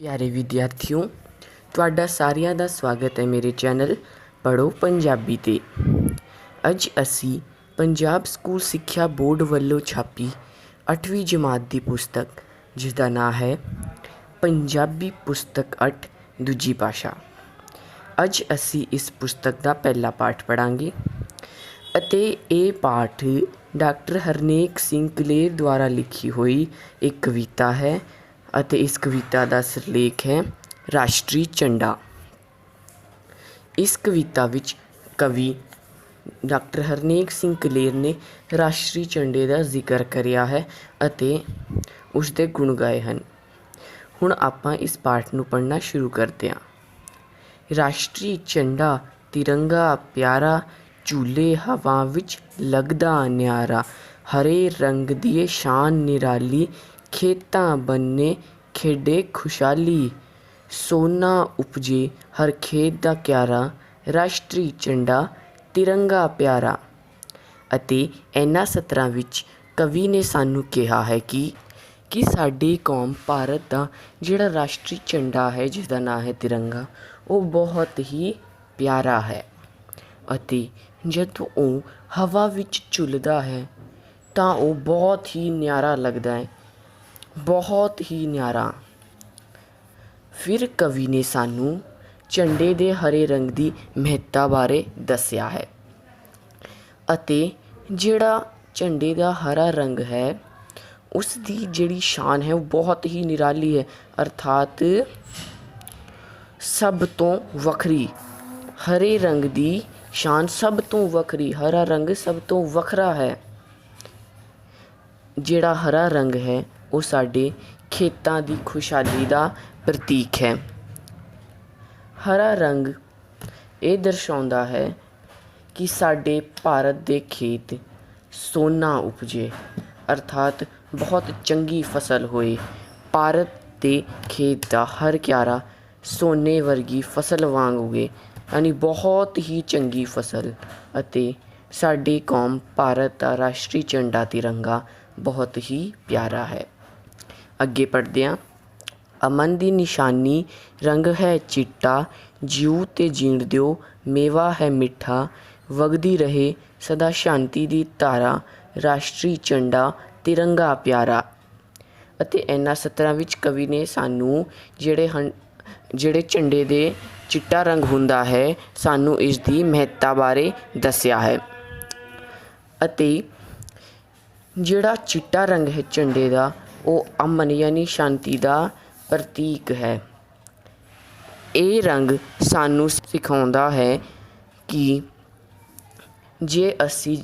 ਪਿਆਰੇ ਵਿਦਿਆਰਥੀਓ, ਤੁਹਾਡਾ ਸਾਰਿਆਂ ਦਾ ਸਵਾਗਤ ਹੈ ਮੇਰੇ ਚੈਨਲ ਪੜ੍ਹੋ ਪੰਜਾਬੀ 'ਤੇ। ਅੱਜ ਅਸੀਂ ਪੰਜਾਬ ਸਕੂਲ ਸਿੱਖਿਆ ਬੋਰਡ ਵੱਲੋਂ ਛਾਪੀ 8ਵੀਂ ਜਮਾਤ ਦੀ ਪੁਸਤਕ, ਜਿਸ ਦਾ ਨਾਂ ਹੈ ਪੰਜਾਬੀ ਪੁਸਤਕ 8 ਦੂਜੀ ਭਾਸ਼ਾ। ਅੱਜ ਅਸੀਂ ਇਸ ਪੁਸਤਕ ਦਾ ਪਹਿਲਾ ਪਾਠ ਪੜ੍ਹਾਂਗੇ ਅਤੇ ਇਹ ਪਾਠ ਡਾਕਟਰ ਹਰਨੇਕ ਸਿੰਘ ਕਲੇਰ ਦੁਆਰਾ ਲਿਖੀ ਹੋਈ ਇੱਕ ਕਵਿਤਾ ਹੈ ਅਤੇ ਇਸ ਕਵਿਤਾ ਦਾ ਸਿਰਲੇਖ ਹੈ ਰਾਸ਼ਟਰੀ ਝੰਡਾ। ਇਸ ਕਵਿਤਾ ਵਿੱਚ ਕਵੀ ਡਾਕਟਰ ਹਰਨੇਕ ਸਿੰਘ ਕਲੇਰ ਨੇ ਰਾਸ਼ਟਰੀ ਝੰਡੇ ਦਾ ਜ਼ਿਕਰ ਕਰਿਆ ਹੈ ਅਤੇ ਉਸ ਦੇ ਗੁਣ ਗਾਏ ਹਨ। ਹੁਣ ਆਪਾਂ ਇਸ ਪਾਠ ਨੂੰ ਪੜ੍ਹਨਾ ਸ਼ੁਰੂ ਕਰਦੇ ਹਾਂ। ਰਾਸ਼ਟਰੀ ਝੰਡਾ ਤਿਰੰਗਾ ਪਿਆਰਾ, ਝੂਲੇ ਹਵਾ ਵਿੱਚ ਲੱਗਦਾ ਨਿਆਰਾ, ਹਰੇ ਰੰਗ ਦੀ ਸ਼ਾਨ ਨਿਰਾਲੀ, ਖੇਤਾਂ ਬੰਨੇ ਖੇਡੇ ਖੁਸ਼ਹਾਲੀ, ਸੋਨਾ ਉਪਜੇ ਹਰ ਖੇਤ ਦਾ ਕਿਆਰਾ, ਰਾਸ਼ਟਰੀ ਝੰਡਾ ਤਿਰੰਗਾ ਪਿਆਰਾ। ਅਤੇ ਇਹਨਾਂ ਸਤਰਾਂ ਵਿੱਚ ਕਵੀ ਨੇ ਸਾਨੂੰ ਕਿਹਾ ਹੈ ਕਿ ਸਾਡੀ ਕੌਮ ਭਾਰਤ ਦਾ ਜਿਹੜਾ ਰਾਸ਼ਟਰੀ ਝੰਡਾ ਹੈ, ਜਿਸ ਦਾ ਨਾਂ ਹੈ ਤਿਰੰਗਾ, ਉਹ ਬਹੁਤ ਹੀ ਪਿਆਰਾ ਹੈ ਅਤੇ ਜਦੋਂ ਉਹ ਹਵਾ ਵਿੱਚ ਝੁੱਲਦਾ ਹੈ ਤਾਂ ਉਹ ਬਹੁਤ ਹੀ ਨਿਆਰਾ ਲੱਗਦਾ ਹੈ, ਬਹੁਤ ਹੀ ਨਿਆਰਾ। ਫਿਰ ਕਵੀ ਨੇ ਸਾਨੂੰ ਝੰਡੇ ਦੇ ਹਰੇ ਰੰਗ ਦੀ ਮਹੱਤਤਾ ਬਾਰੇ ਦੱਸਿਆ ਹੈ ਅਤੇ ਜਿਹੜਾ ਝੰਡੇ ਦਾ ਹਰਾ ਰੰਗ ਹੈ, ਉਸ ਦੀ ਜਿਹੜੀ ਸ਼ਾਨ ਹੈ ਉਹ ਬਹੁਤ ਹੀ ਨਿਰਾਲੀ ਹੈ, ਅਰਥਾਤ ਸਭ ਤੋਂ ਵੱਖਰੀ। ਹਰੇ ਰੰਗ ਦੀ ਸ਼ਾਨ ਸਭ ਤੋਂ ਵੱਖਰੀ, ਹਰਾ ਰੰਗ ਸਭ ਤੋਂ ਵੱਖਰਾ ਹੈ। ਜਿਹੜਾ ਹਰਾ ਰੰਗ ਹੈ ਉਹ ਸਾਡੇ ਖੇਤਾਂ ਦੀ ਖੁਸ਼ਹਾਲੀ ਦਾ ਪ੍ਰਤੀਕ ਹੈ। ਹਰਾ ਰੰਗ ਇਹ ਦਰਸਾਉਂਦਾ ਹੈ ਕਿ ਸਾਡੇ ਭਾਰਤ ਦੇ ਖੇਤ ਸੋਨਾ ਉਪਜੇ, ਅਰਥਾਤ ਬਹੁਤ ਚੰਗੀ ਫਸਲ ਹੋਏ। ਭਾਰਤ ਦੇ ਖੇਤ ਦਾ ਹਰ ਕਿਆਰਾ ਸੋਨੇ ਵਰਗੀ ਫਸਲ ਵਾਂਗ ਉਗੇ, ਯਾਨੀ ਬਹੁਤ ਹੀ ਚੰਗੀ ਫਸਲ। ਅਤੇ ਸਾਡੀ ਕੌਮ ਭਾਰਤ ਦਾ ਰਾਸ਼ਟਰੀ ਝੰਡਾ ਤਿਰੰਗਾ ਬਹੁਤ ਹੀ ਪਿਆਰਾ ਹੈ। ਅੱਗੇ ਪੜ੍ਹਦੇ ਹਾਂ। ਅਮਨ ਦੀ ਨਿਸ਼ਾਨੀ ਰੰਗ ਹੈ ਚਿੱਟਾ, ਜਿਉ ਤੇ ਜੀਣ ਦਿਓ ਮੇਵਾ ਹੈ ਮਿੱਠਾ, ਵਗਦੀ ਰਹੇ ਸਦਾ ਸ਼ਾਂਤੀ ਦੀ ਧਾਰਾ, ਰਾਸ਼ਟਰੀ ਝੰਡਾ ਤਿਰੰਗਾ ਪਿਆਰਾ। ਅਤੇ ਇਹਨਾਂ ਸਤਰਾਂ ਵਿੱਚ ਕਵੀ ਨੇ ਸਾਨੂੰ ਜਿਹੜੇ ਝੰਡੇ ਦੇ ਚਿੱਟਾ ਰੰਗ ਹੁੰਦਾ ਹੈ, ਸਾਨੂੰ ਇਸ ਦੀ ਮਹੱਤਤਾ ਬਾਰੇ ਦੱਸਿਆ ਹੈ। ਅਤੇ ਜਿਹੜਾ ਚਿੱਟਾ ਰੰਗ ਹੈ ਝੰਡੇ ਦਾ, ਉਹ ਅਮਨ ਯਾਨੀ ਸ਼ਾਂਤੀ ਦਾ ਪ੍ਰਤੀਕ ਹੈ। ਇਹ ਰੰਗ ਸਾਨੂੰ ਸਿਖਾਉਂਦਾ ਹੈ ਕਿ ਜੇ ਅਸੀਂ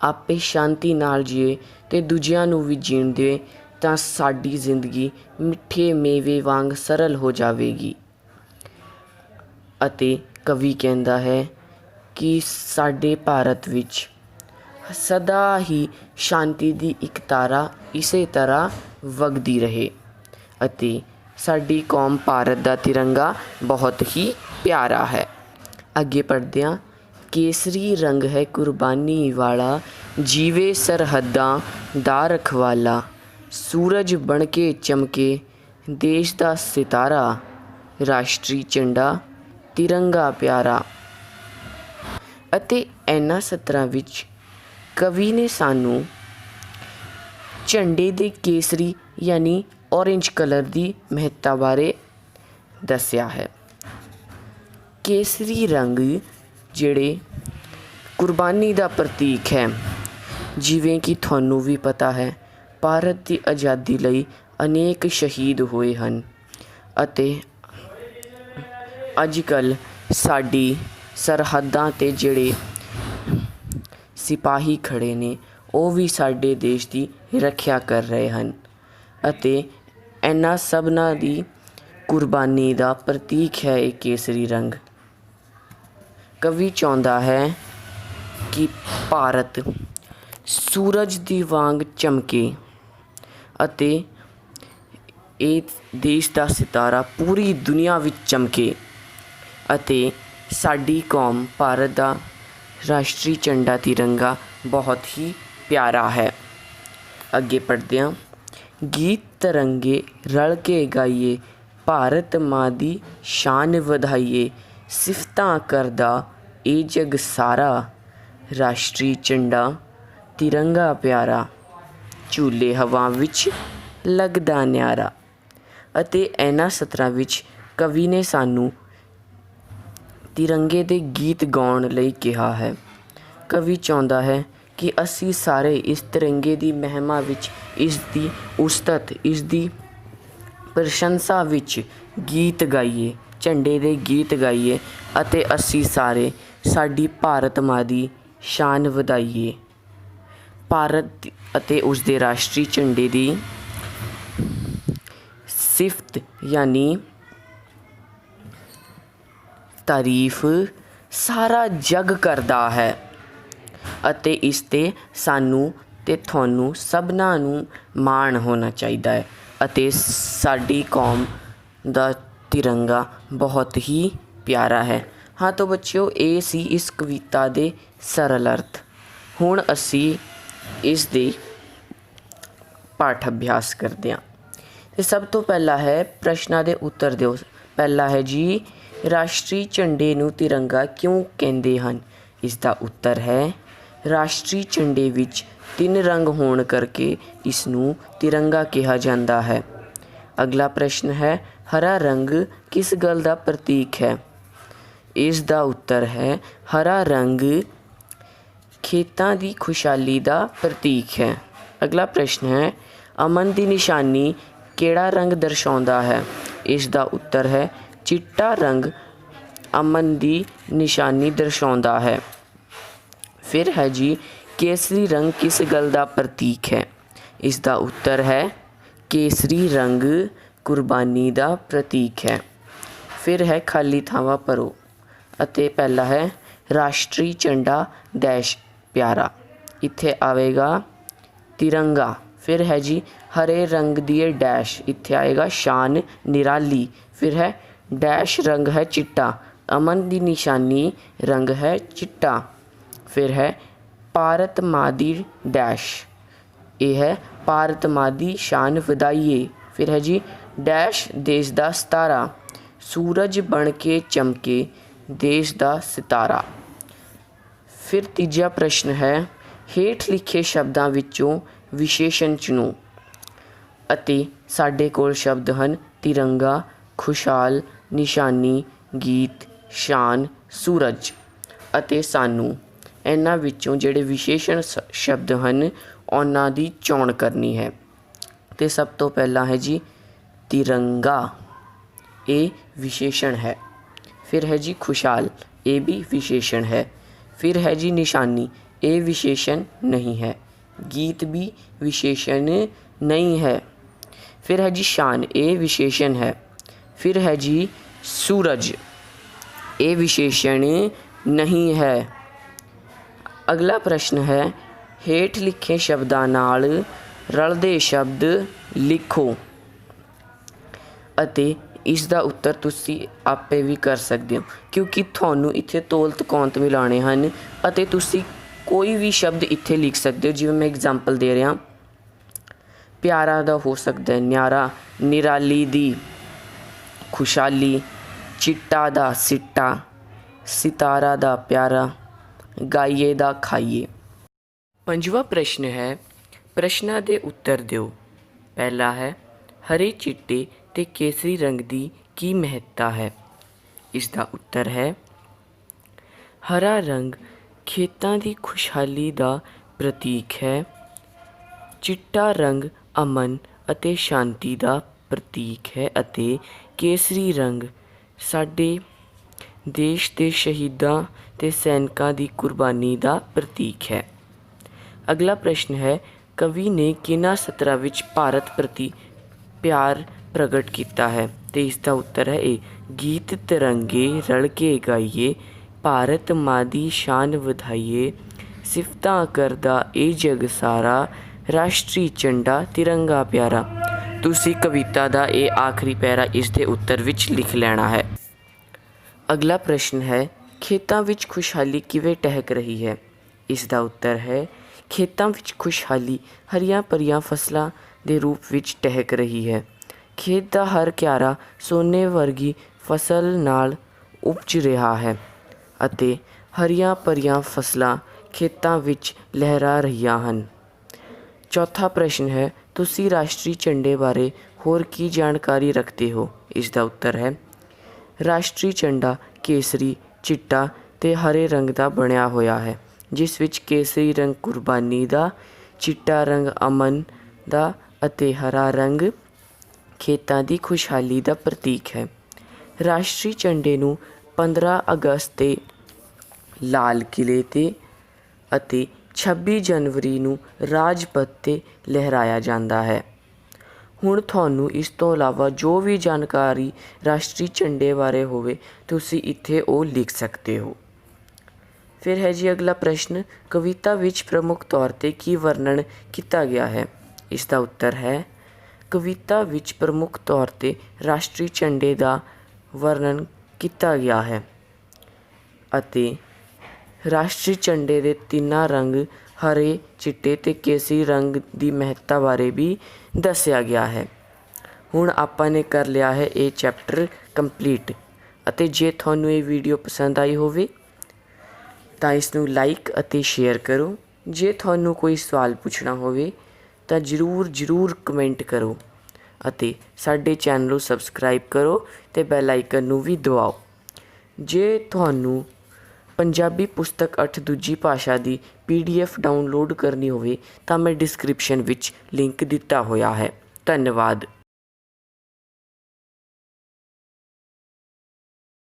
ਆਪੇ ਸ਼ਾਂਤੀ ਨਾਲ ਜੀਏ ਅਤੇ ਦੂਜਿਆਂ ਨੂੰ ਵੀ ਜੀਣ ਦੇ ਤਾਂ ਸਾਡੀ ਜ਼ਿੰਦਗੀ ਮਿੱਠੇ ਮੇਵੇ ਵਾਂਗ ਸਰਲ ਹੋ ਜਾਵੇਗੀ। ਅਤੇ ਕਵੀ ਕਹਿੰਦਾ ਹੈ ਕਿ ਸਾਡੇ ਭਾਰਤ ਵਿੱਚ ਸਦਾ ਹੀ ਸ਼ਾਂਤੀ ਦੀ ਇੱਕ ਧਾਰਾ ਇਸੇ ਤਰ੍ਹਾਂ ਵਗਦੀ ਰਹੇ ਅਤੇ ਸਾਡੀ ਕੌਮ ਭਾਰਤ ਦਾ ਤਿਰੰਗਾ ਬਹੁਤ ਹੀ ਪਿਆਰਾ ਹੈ। ਅੱਗੇ ਪੜ੍ਹਦੇ ਹਾਂ। ਕੇਸਰੀ ਰੰਗ ਹੈ ਕੁਰਬਾਨੀ ਵਾਲਾ, ਜੀਵੇ ਸਰਹੱਦਾਂ ਦਾ ਰਖਵਾਲਾ, ਸੂਰਜ ਬਣ ਕੇ ਚਮਕੇ ਦੇਸ਼ ਦਾ ਸਿਤਾਰਾ, ਰਾਸ਼ਟਰੀ ਝੰਡਾ ਤਿਰੰਗਾ ਪਿਆਰਾ। ਅਤੇ ਇਹਨਾਂ ਸਤਰਾਂ ਵਿੱਚ ਕਵੀ ਨੇ ਸਾਨੂੰ ਝੰਡੇ ਦੇ ਕੇਸਰੀ ਯਾਨੀ ਔਰੇਂਜ ਕਲਰ ਦੀ ਮਹੱਤਤਾ ਬਾਰੇ ਦੱਸਿਆ ਹੈ। ਕੇਸਰੀ ਰੰਗ ਜਿਹੜੇ ਕੁਰਬਾਨੀ ਦਾ ਪ੍ਰਤੀਕ ਹੈ। ਜਿਵੇਂ ਕਿ ਤੁਹਾਨੂੰ ਵੀ ਪਤਾ ਹੈ, ਭਾਰਤ ਦੀ ਆਜ਼ਾਦੀ ਲਈ ਅਨੇਕ ਸ਼ਹੀਦ ਹੋਏ ਹਨ ਅਤੇ ਅੱਜ ਕੱਲ੍ਹ ਸਾਡੀ ਸਰਹੱਦਾਂ 'ਤੇ ਜਿਹੜੇ ਸਿਪਾਹੀ ਖੜ੍ਹੇ ਨੇ, ਉਹ ਵੀ ਸਾਡੇ ਦੇਸ਼ ਦੀ ਰੱਖਿਆ ਕਰ ਰਹੇ ਹਨ ਅਤੇ ਇਹਨਾਂ ਸਭਨਾਂ ਦੀ ਕੁਰਬਾਨੀ ਦਾ ਪ੍ਰਤੀਕ ਹੈ ਇਹ ਕੇਸਰੀ ਰੰਗ। ਕਵੀ ਚਾਹੁੰਦਾ ਹੈ ਕਿ ਭਾਰਤ ਸੂਰਜ ਦੀ ਵਾਂਗ ਚਮਕੇ ਅਤੇ ਇਹ ਦੇਸ਼ ਦਾ ਸਿਤਾਰਾ ਪੂਰੀ ਦੁਨੀਆ ਵਿੱਚ ਚਮਕੇ ਅਤੇ ਸਾਡੀ ਕੌਮ ਭਾਰਤ ਦਾ ਰਾਸ਼ਟਰੀ ਝੰਡਾ ਤਿਰੰਗਾ ਬਹੁਤ ਹੀ ਪਿਆਰਾ ਹੈ। ਅੱਗੇ ਪੜ੍ਹਦੇ ਹਾਂ। ਗੀਤ ਤਰੰਗੇ ਰਲ ਕੇ ਗਾਈਏ, ਭਾਰਤ ਮਾਂ ਦੀ ਸ਼ਾਨ ਵਧਾਈਏ, ਸਿਫਤਾਂ ਕਰਦਾ ਇਹ ਜਗ ਸਾਰਾ, ਰਾਸ਼ਟਰੀ ਝੰਡਾ ਤਿਰੰਗਾ ਪਿਆਰਾ, ਝੂਲੇ ਹਵਾ ਵਿੱਚ ਲੱਗਦਾ ਨਿਆਰਾ। ਅਤੇ ਇਹਨਾਂ ਸਤਰਾਂ ਵਿੱਚ ਕਵੀ ਨੇ ਸਾਨੂੰ ਤਿਰੰਗੇ ਦੇ ਗੀਤ ਗਾਉਣ ਲਈ ਕਿਹਾ ਹੈ। ਕਵੀ ਚਾਹੁੰਦਾ ਹੈ ਕਿ ਅਸੀਂ ਸਾਰੇ ਇਸ ਤਿਰੰਗੇ ਦੀ ਮਹਿਮਾ ਵਿੱਚ, ਇਸ ਦੀ ਉਸਤਤ, ਇਸ ਦੀ ਪ੍ਰਸ਼ੰਸਾ ਵਿੱਚ ਗੀਤ ਗਾਈਏ, ਝੰਡੇ ਦੇ ਗੀਤ ਗਾਈਏ ਅਤੇ ਅਸੀਂ ਸਾਰੇ ਸਾਡੀ ਭਾਰਤ ਮਾਂ ਦੀ ਸ਼ਾਨ ਵਧਾਈਏ। ਭਾਰਤ ਅਤੇ ਉਸ ਦੇ ਰਾਸ਼ਟਰੀ ਝੰਡੇ ਦੀ ਸਿਫਤ ਯਾਨੀ ਤਾਰੀਫ ਸਾਰਾ ਜੱਗ ਕਰਦਾ ਹੈ ਅਤੇ ਇਸ 'ਤੇ ਸਾਨੂੰ ਅਤੇ ਤੁਹਾਨੂੰ ਸਭਨਾਂ ਨੂੰ ਮਾਣ ਹੋਣਾ ਚਾਹੀਦਾ ਹੈ। ਅਤੇ ਸਾਡੀ ਕੌਮ ਦਾ ਤਿਰੰਗਾ ਬਹੁਤ ਹੀ ਪਿਆਰਾ ਹੈ। ਹਾਂ ਤਾਂ ਬੱਚਿਓ, ਇਹ ਸੀ ਇਸ ਕਵਿਤਾ ਦੇ ਸਰਲ ਅਰਥ। ਹੁਣ ਅਸੀਂ ਇਸ ਦੇ ਪਾਠ ਅਭਿਆਸ ਕਰਦੇ ਹਾਂ। ਅਤੇ ਸਭ ਤੋਂ ਪਹਿਲਾਂ ਹੈ ਪ੍ਰਸ਼ਨਾਂ ਦੇ ਉੱਤਰ ਦਿਓ। ਪਹਿਲਾ ਹੈ ਜੀ, ਰਾਸ਼ਟਰੀ ਝੰਡੇ ਨੂੰ ਤਿਰੰਗਾ ਕਿਉਂ ਕਹਿੰਦੇ ਹਨ? ਇਸ ਦਾ ਉੱਤਰ ਹੈ, ਰਾਸ਼ਟਰੀ ਝੰਡੇ ਵਿੱਚ 3 ਰੰਗ ਹੋਣ ਕਰਕੇ ਇਸ ਨੂੰ ਤਿਰੰਗਾ ਕਿਹਾ ਜਾਂਦਾ ਹੈ। ਅਗਲਾ ਪ੍ਰਸ਼ਨ ਹੈ, ਹਰਾ ਰੰਗ ਕਿਸ ਗੱਲ ਦਾ ਪ੍ਰਤੀਕ ਹੈ? ਇਸ ਦਾ ਉੱਤਰ ਹੈ, ਹਰਾ ਰੰਗ ਖੇਤਾਂ ਦੀ ਖੁਸ਼ਹਾਲੀ ਦਾ ਪ੍ਰਤੀਕ ਹੈ। ਅਗਲਾ ਪ੍ਰਸ਼ਨ ਹੈ, ਅਮਨ ਦੀ ਨਿਸ਼ਾਨੀ ਕਿਹੜਾ ਰੰਗ ਦਰਸਾਉਂਦਾ ਹੈ? ਇਸ ਦਾ ਉੱਤਰ ਹੈ, ਚਿੱਟਾ ਰੰਗ ਅਮਨ ਦੀ ਨਿਸ਼ਾਨੀ ਦਰਸਾਉਂਦਾ ਹੈ। ਫਿਰ ਹੈ ਜੀ, ਕੇਸਰੀ ਰੰਗ ਕਿਸ ਗੱਲ ਦਾ ਪ੍ਰਤੀਕ ਹੈ? ਇਸ ਦਾ ਉੱਤਰ ਹੈ, ਕੇਸਰੀ ਰੰਗ ਕੁਰਬਾਨੀ ਦਾ ਪ੍ਰਤੀਕ ਹੈ। ਫਿਰ ਹੈ ਖਾਲੀ ਥਾਵਾਂ ਭਰੋ ਅਤੇ ਪਹਿਲਾ ਹੈ, ਰਾਸ਼ਟਰੀ ਝੰਡਾ ਦੇਸ਼ ਪਿਆਰਾ। ਇੱਥੇ ਆਵੇਗਾ ਤਿਰੰਗਾ। ਫਿਰ ਹੈ ਜੀ, ਹਰੇ ਰੰਗ ਦੀ ਡੈਸ਼, ਇੱਥੇ ਆਏਗਾ ਸ਼ਾਨ ਨਿਰਾਲੀ। ਫਿਰ ਹੈ ਡੈਸ਼ ਰੰਗ ਹੈ ਚਿੱਟਾ, ਅਮਨ ਦੀ ਨਿਸ਼ਾਨੀ ਰੰਗ ਹੈ ਚਿੱਟਾ। ਫਿਰ ਹੈ ਭਾਰਤ ਮਾਂ ਦੀ ਡੈਸ਼, ਇਹ ਹੈ ਭਾਰਤ ਮਾਂ ਦੀ ਸ਼ਾਨ ਵਧਾਈਏ। ਫਿਰ ਹੈ ਜੀ, ਡੈਸ਼ ਦੇਸ਼ ਦਾ ਸਿਤਾਰਾ, ਸੂਰਜ ਬਣ ਕੇ ਚਮਕੇ ਦੇਸ਼ ਦਾ ਸਿਤਾਰਾ। ਫਿਰ ਤੀਜਾ ਪ੍ਰਸ਼ਨ ਹੈ, ਹੇਠ ਲਿਖੇ ਸ਼ਬਦਾਂ ਵਿੱਚੋਂ ਵਿਸ਼ੇਸ਼ਣ ਚੁਣੋ। ਅਤੇ ਸਾਡੇ ਕੋਲ ਸ਼ਬਦ ਹਨ ਤਿਰੰਗਾ, ਖੁਸ਼ਹਾਲ, ਨਿਸ਼ਾਨੀ, ਗੀਤ, ਸ਼ਾਨ, ਸੂਰਜ। ਅਤੇ ਸਾਨੂੰ ਇਹਨਾਂ ਵਿੱਚੋਂ ਜਿਹੜੇ ਵਿਸ਼ੇਸ਼ਣ ਸ਼ਬਦ ਹਨ ਉਹਨਾਂ ਦੀ ਚੋਣ ਕਰਨੀ ਹੈ। ਅਤੇ ਸਭ ਤੋਂ ਪਹਿਲਾਂ ਹੈ ਜੀ ਤਿਰੰਗਾ, ਇਹ ਵਿਸ਼ੇਸ਼ਣ ਹੈ। ਫਿਰ ਹੈ ਜੀ ਖੁਸ਼ਹਾਲ, ਇਹ ਵੀ ਵਿਸ਼ੇਸ਼ਣ ਹੈ। ਫਿਰ ਹੈ ਜੀ ਨਿਸ਼ਾਨੀ, ਇਹ ਵਿਸ਼ੇਸ਼ਣ ਨਹੀਂ ਹੈ। ਗੀਤ ਵੀ ਵਿਸ਼ੇਸ਼ਣ ਨਹੀਂ ਹੈ। ਫਿਰ ਹੈ ਜੀ ਸ਼ਾਨ, ਇਹ ਵਿਸ਼ੇਸ਼ਣ ਹੈ। ਫਿਰ ਹੈ ਜੀ ਸੂਰਜ, ਇਹ ਵਿਸ਼ੇਸ਼ਣ ਨਹੀਂ ਹੈ। ਅਗਲਾ ਪ੍ਰਸ਼ਨ ਹੈ, ਹੇਠ ਲਿਖੇ ਸ਼ਬਦਾਂ ਨਾਲ ਰਲਦੇ ਸ਼ਬਦ ਲਿਖੋ। ਅਤੇ ਇਸ ਦਾ ਉੱਤਰ ਤੁਸੀਂ ਆਪੇ ਵੀ ਕਰ ਸਕਦੇ ਹੋ, ਕਿਉਂਕਿ ਤੁਹਾਨੂੰ ਇੱਥੇ ਤੋਲ ਤਕੌਂਤ ਮਿਲਾਉਣੇ ਹਨ ਅਤੇ ਤੁਸੀਂ ਕੋਈ ਵੀ ਸ਼ਬਦ ਇੱਥੇ ਲਿਖ ਸਕਦੇ ਹੋ। ਜਿਵੇਂ ਮੈਂ ਐਗਜ਼ਾਮਪਲ ਦੇ ਰਿਹਾ, ਪਿਆਰਾ ਦਾ ਹੋ ਸਕਦਾ ਹੈ ਨਿਆਰਾ, ਨਿਰਾਲੀ ਦੀ ਖੁਸ਼ਹਾਲੀ, ਚਿੱਟਾ ਦਾ ਸਿੱਟਾ, ਸਿਤਾਰਾ ਦਾ ਪਿਆਰਾ, ਗਾਈਏ ਦਾ ਖਾਈਏ। ਪੰਜਵਾਂ ਪ੍ਰਸ਼ਨ ਹੈ, ਪ੍ਰਸ਼ਨਾਂ ਦੇ ਉੱਤਰ ਦਿਓ। ਪਹਿਲਾ ਹੈ, ਹਰੇ, ਚਿੱਟੇ ਅਤੇ ਕੇਸਰੀ ਰੰਗ ਦੀ ਕੀ ਮਹੱਤਤਾ ਹੈ? ਇਸ ਦਾ ਉੱਤਰ ਹੈ, ਹਰਾ ਰੰਗ ਖੇਤਾਂ ਦੀ ਖੁਸ਼ਹਾਲੀ ਦਾ ਪ੍ਰਤੀਕ ਹੈ। ਚਿੱਟਾ ਰੰਗ ਅਮਨ ਅਤੇ ਸ਼ਾਂਤੀ ਦਾ ਪ੍ਰਤੀਕ ਹੈ ਅਤੇ ਕੇਸਰੀ ਰੰਗ ਸਾਡੇ ਦੇਸ਼ ਦੇ ਸ਼ਹੀਦਾਂ ਅਤੇ ਸੈਨਿਕਾਂ ਦੀ ਕੁਰਬਾਨੀ ਦਾ ਪ੍ਰਤੀਕ ਹੈ। ਅਗਲਾ ਪ੍ਰਸ਼ਨ ਹੈ, ਕਵੀ ਨੇ ਕਿਹਨਾਂ ਸਤਰਾਂ ਵਿੱਚ ਭਾਰਤ ਪ੍ਰਤੀ ਪਿਆਰ ਪ੍ਰਗਟ ਕੀਤਾ ਹੈ? ਅਤੇ ਇਸ ਦਾ ਉੱਤਰ ਹੈ ਇਹ, ਗੀਤ ਤਿਰੰਗੇ ਰਲ ਕੇ ਗਾਈਏ, ਭਾਰਤ ਮਾਂ ਦੀ ਸ਼ਾਨ ਵਧਾਈਏ, ਸਿਫਤਾਂ ਕਰਦਾ ਇਹ ਜਗ ਸਾਰਾ, ਰਾਸ਼ਟਰੀ ਝੰਡਾ ਤਿਰੰਗਾ ਪਿਆਰਾ। ਤੁਸੀਂ ਕਵਿਤਾ ਦਾ ਇਹ ਆਖਰੀ ਪੈਰਾ ਇਸ ਦੇ ਉੱਤਰ ਵਿੱਚ ਲਿਖ ਲੈਣਾ ਹੈ। ਅਗਲਾ ਪ੍ਰਸ਼ਨ ਹੈ, ਖੇਤਾਂ ਵਿੱਚ ਖੁਸ਼ਹਾਲੀ ਕਿਵੇਂ ਟਹਿਕ ਰਹੀ ਹੈ? ਇਸ ਦਾ ਉੱਤਰ ਹੈ, ਖੇਤਾਂ ਵਿੱਚ ਖੁਸ਼ਹਾਲੀ ਹਰੀਆਂ ਭਰੀਆਂ ਫਸਲਾਂ ਦੇ ਰੂਪ ਵਿੱਚ ਟਹਿਕ ਰਹੀ ਹੈ। ਖੇਤ ਦਾ ਹਰ ਕਿਆਰਾ ਸੋਨੇ ਵਰਗੀ ਫਸਲ ਨਾਲ ਉਪਜ ਰਿਹਾ ਹੈ ਅਤੇ ਹਰੀਆਂ ਭਰੀਆਂ ਫਸਲਾਂ ਖੇਤਾਂ ਵਿੱਚ ਲਹਿਰਾ ਰਹੀਆਂ ਹਨ। ਚੌਥਾ ਪ੍ਰਸ਼ਨ ਹੈ, ਤੁਸੀਂ ਰਾਸ਼ਟਰੀ ਝੰਡੇ ਬਾਰੇ ਹੋਰ ਕੀ ਜਾਣਕਾਰੀ ਰੱਖਦੇ ਹੋ? ਇਸ ਦਾ ਉੱਤਰ ਹੈ, ਰਾਸ਼ਟਰੀ ਝੰਡਾ ਕੇਸਰੀ, ਚਿੱਟਾ ਅਤੇ ਹਰੇ ਰੰਗ ਦਾ ਬਣਿਆ ਹੋਇਆ ਹੈ, ਜਿਸ ਵਿੱਚ ਕੇਸਰੀ ਰੰਗ ਕੁਰਬਾਨੀ ਦਾ, ਚਿੱਟਾ ਰੰਗ ਅਮਨ ਦਾ ਅਤੇ ਹਰਾ ਰੰਗ ਖੇਤਾਂ ਦੀ ਖੁਸ਼ਹਾਲੀ ਦਾ ਪ੍ਰਤੀਕ ਹੈ। ਰਾਸ਼ਟਰੀ ਝੰਡੇ ਨੂੰ 15 ਅਗਸਤ 'ਤੇ ਲਾਲ ਕਿਲ੍ਹੇ 'ਤੇ ਅਤੇ 26 ਜਨਵਰੀ ਨੂੰ ਰਾਜਪਥ 'ਤੇ ਲਹਿਰਾਇਆ ਜਾਂਦਾ ਹੈ। ਹੁਣ ਤੁਹਾਨੂੰ ਇਸ ਤੋਂ ਇਲਾਵਾ ਜੋ ਵੀ ਜਾਣਕਾਰੀ ਰਾਸ਼ਟਰੀ ਝੰਡੇ ਬਾਰੇ ਹੋਵੇ ਤੁਸੀਂ ਇੱਥੇ ਉਹ ਲਿਖ ਸਕਦੇ ਹੋ। ਫਿਰ ਹੈ ਜੀ ਅਗਲਾ ਪ੍ਰਸ਼ਨ, ਕਵਿਤਾ ਵਿੱਚ ਪ੍ਰਮੁੱਖ ਤੌਰ 'ਤੇ ਕੀ ਵਰਣਨ ਕੀਤਾ ਗਿਆ ਹੈ? ਇਸ ਦਾ ਉੱਤਰ ਹੈ, ਕਵਿਤਾ ਵਿੱਚ ਪ੍ਰਮੁੱਖ ਤੌਰ 'ਤੇ ਰਾਸ਼ਟਰੀ ਝੰਡੇ ਦਾ ਵਰਣਨ ਕੀਤਾ ਗਿਆ ਹੈ ਅਤੇ ਰਾਸ਼ਟਰੀ ਝੰਡੇ ਦੇ ਤਿੰਨਾਂ ਰੰਗ ਹਰੇ, ਚਿੱਟੇ ਅਤੇ ਕੇਸਰੀ ਰੰਗ ਦੀ ਮਹੱਤਤਾ ਬਾਰੇ ਵੀ ਦੱਸਿਆ ਗਿਆ ਹੈ। ਹੁਣ ਆਪਾਂ ਨੇ ਕਰ ਲਿਆ ਹੈ ਇਹ ਚੈਪਟਰ ਕੰਪਲੀਟ ਅਤੇ ਜੇ ਤੁਹਾਨੂੰ ਇਹ ਵੀਡੀਓ ਪਸੰਦ ਆਈ ਹੋਵੇ ਤਾਂ ਇਸ ਨੂੰ ਲਾਈਕ ਅਤੇ ਸ਼ੇਅਰ ਕਰੋ। ਜੇ ਤੁਹਾਨੂੰ ਕੋਈ ਸਵਾਲ ਪੁੱਛਣਾ ਹੋਵੇ ਤਾਂ ਜ਼ਰੂਰ ਕਮੈਂਟ ਕਰੋ ਅਤੇ ਸਾਡੇ ਚੈਨਲ ਨੂੰ ਸਬਸਕ੍ਰਾਈਬ ਕਰੋ ਅਤੇ ਬੈਲ ਆਈਕਨ ਨੂੰ ਵੀ ਦਬਾਓ। ਜੇ ਤੁਹਾਨੂੰ ਪੰਜਾਬੀ ਪੁਸਤਕ 8 ਦੂਜੀ ਭਾਸ਼ਾ ਦੀ PDF ਡਾਊਨਲੋਡ ਕਰਨੀ ਹੋਵੇ ਤਾਂ ਮੈਂ ਡਿਸਕ੍ਰਿਪਸ਼ਨ ਵਿੱਚ ਲਿੰਕ ਦਿੱਤਾ ਹੋਇਆ ਹੈ। ਧੰਨਵਾਦ।